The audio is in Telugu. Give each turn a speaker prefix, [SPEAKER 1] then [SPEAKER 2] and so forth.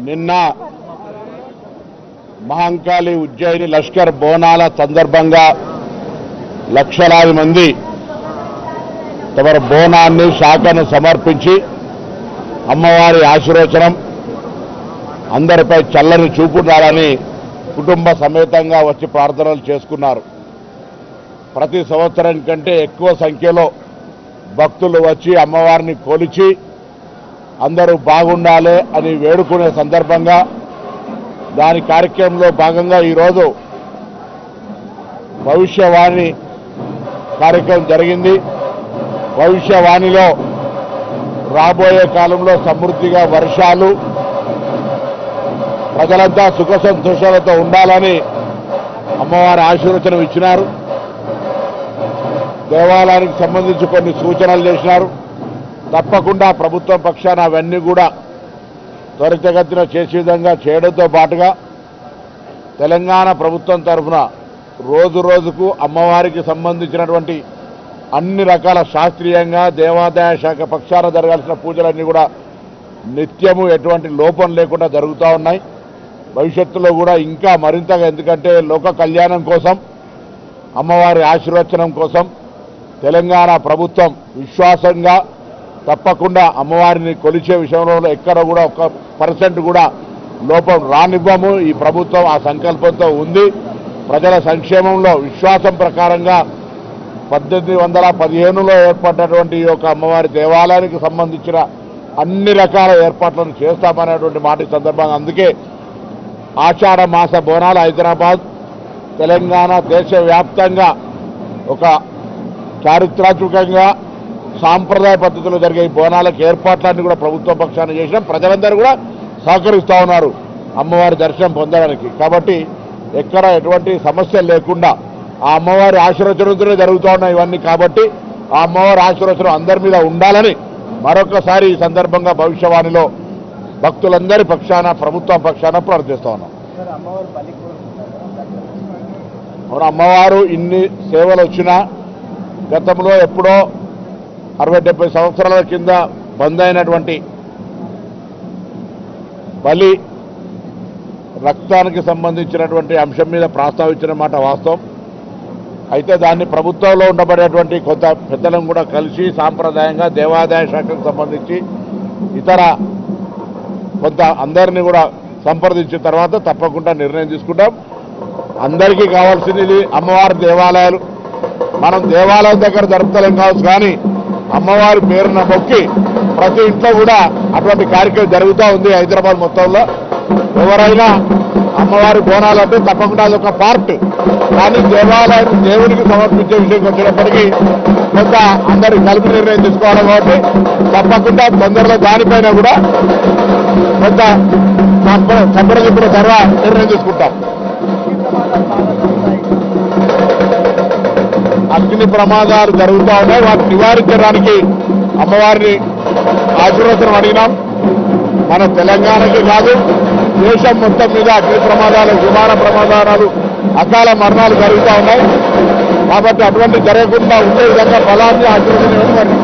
[SPEAKER 1] నిన్న మహంకాళి ఉజ్జయిని లష్కర్ బోనాల సందర్భంగా లక్షలాది మంది తమ బోనాన్ని శాఖను సమర్పించి అమ్మవారి ఆశీర్వచనం అందరిపై చల్లని చూపుండాలని కుటుంబ సమేతంగా వచ్చి ప్రార్థనలు చేసుకున్నారు. ప్రతి సంవత్సరం కంటే ఎక్కువ సంఖ్యలో భక్తులు వచ్చి అమ్మవారిని కొలిచి అందరూ బాగుండాలి అని వేడుకునే సందర్భంగా దాని కార్యక్రమంలో భాగంగా ఈరోజు భవిష్యవాణి కార్యక్రమం జరిగింది. భవిష్యవాణిలో రాబోయే కాలంలో సమృద్ధిగా వర్షాలు, ప్రజలంతా సుఖ సంతోషాలతో ఉండాలని అమ్మవారి ఆశీర్వచనం ఇచ్చినారు. దేవాలయానికి సంబంధించి కొన్ని సూచనలు చేసినారు. తప్పకుండా ప్రభుత్వం పక్షాన అవన్నీ కూడా త్వరితగతిన చేసే విధంగా చేయడంతో పాటుగా తెలంగాణ ప్రభుత్వం తరఫున రోజు రోజుకు అమ్మవారికి సంబంధించినటువంటి అన్ని రకాల శాస్త్రీయంగా దేవాదాయ శాఖ పక్షాన జరగాల్సిన పూజలన్నీ కూడా నిత్యము ఎటువంటి లోపం లేకుండా జరుగుతూ ఉన్నాయి. భవిష్యత్తులో కూడా ఇంకా మరింతగా, ఎందుకంటే లోక కళ్యాణం కోసం, అమ్మవారి ఆశీర్వచనం కోసం తెలంగాణ ప్రభుత్వం విశ్వాసంగా తప్పకుండా అమ్మవారిని కొలిచే విషయంలో ఎక్కడ కూడా 1% కూడా లోపం రానివ్వము. ఈ ప్రభుత్వం ఆ సంకల్పంతో ఉంది. ప్రజల సంక్షేమంలో విశ్వాసం ప్రకారంగా 1815లో ఏర్పడినటువంటి ఈ యొక్క అమ్మవారి దేవాలయానికి సంబంధించిన అన్ని రకాల ఏర్పాట్లను చేస్తామనేటువంటి మాట సందర్భంగా, అందుకే ఆషాఢ మాస బోనాలు హైదరాబాద్, తెలంగాణ దేశవ్యాప్తంగా ఒక చారిత్రాత్మకంగా సాంప్రదాయ పద్ధతిలో జరిగే ఈ బోనాలకు ఏర్పాట్లన్నీ కూడా ప్రభుత్వ పక్షాన చేసినాం. ప్రజలందరూ కూడా సహకరిస్తూ ఉన్నారు అమ్మవారి దర్శనం పొందడానికి. కాబట్టి ఎక్కడ ఎటువంటి సమస్య లేకుండా ఆ అమ్మవారి ఆశీర్వచనంతోనే జరుగుతూ ఉన్నాయి ఇవన్నీ. కాబట్టి ఆ అమ్మవారి ఆశీర్వచనం అందరి మీద ఉండాలని మరొకసారి ఈ సందర్భంగా భవిష్యవాణిలో భక్తులందరి పక్షాన, ప్రభుత్వం పక్షాన ప్రార్థిస్తూ ఉన్నాం. అమ్మవారు ఇన్ని సేవలు వచ్చినా గతంలో ఎప్పుడో 60-70 సంవత్సరాల కింద బంద్ అయినటువంటి బలి రక్తానికి సంబంధించినటువంటి అంశం మీద ప్రస్తావించిన మాట వాస్తవం. అయితే దాన్ని ప్రభుత్వంలో ఉండబడేటువంటి కొంత పెద్దలను కూడా కలిసి సాంప్రదాయంగా దేవాదాయ శాఖకు సంబంధించి ఇతర కొంత అందరినీ కూడా సంప్రదించిన తర్వాత తప్పకుండా నిర్ణయం తీసుకుంటాం. అందరికీ కావాల్సింది అమ్మవారి దేవాలయాలు. మనం దేవాలయం దగ్గర జరుపుతలేం కావచ్చు, కానీ అమ్మవారి పేరున మొక్కి ప్రతి ఇంట్లో కూడా అటువంటి కార్యక్రమం జరుగుతూ ఉంది హైదరాబాద్ మొత్తంలో. ఎవరైనా అమ్మవారి బోనాలంటే తప్పకుండా అదొక పార్ట్, కానీ దేవాలయం దేవుడికి సమర్పించే విషయంకి వచ్చినప్పటికీ కొంత అందరి కలిపి నిర్ణయం తీసుకోవాలి. కాబట్టి తప్పకుండా తొందరలో దానిపైన కూడా కొంత సంప్రదింపుల తర్వాత నిర్ణయం తీసుకుంటాం. అగ్ని ప్రమాదాలు జరుగుతూ ఉన్నాయి, వాటిని నివారించడానికి అమ్మవారిని ఆశీర్వచనం అడిగినాం. మన తెలంగాణకి కాదు, దేశం మొత్తం మీద అగ్ని ప్రమాదాలు, విమాన ప్రమాదాలు, అకాల మరణాలు జరుగుతూ ఉన్నాయి. కాబట్టి అటువంటి జరగకుండా ఉండే విధంగా బలాన్ని ఆశీర్వచనం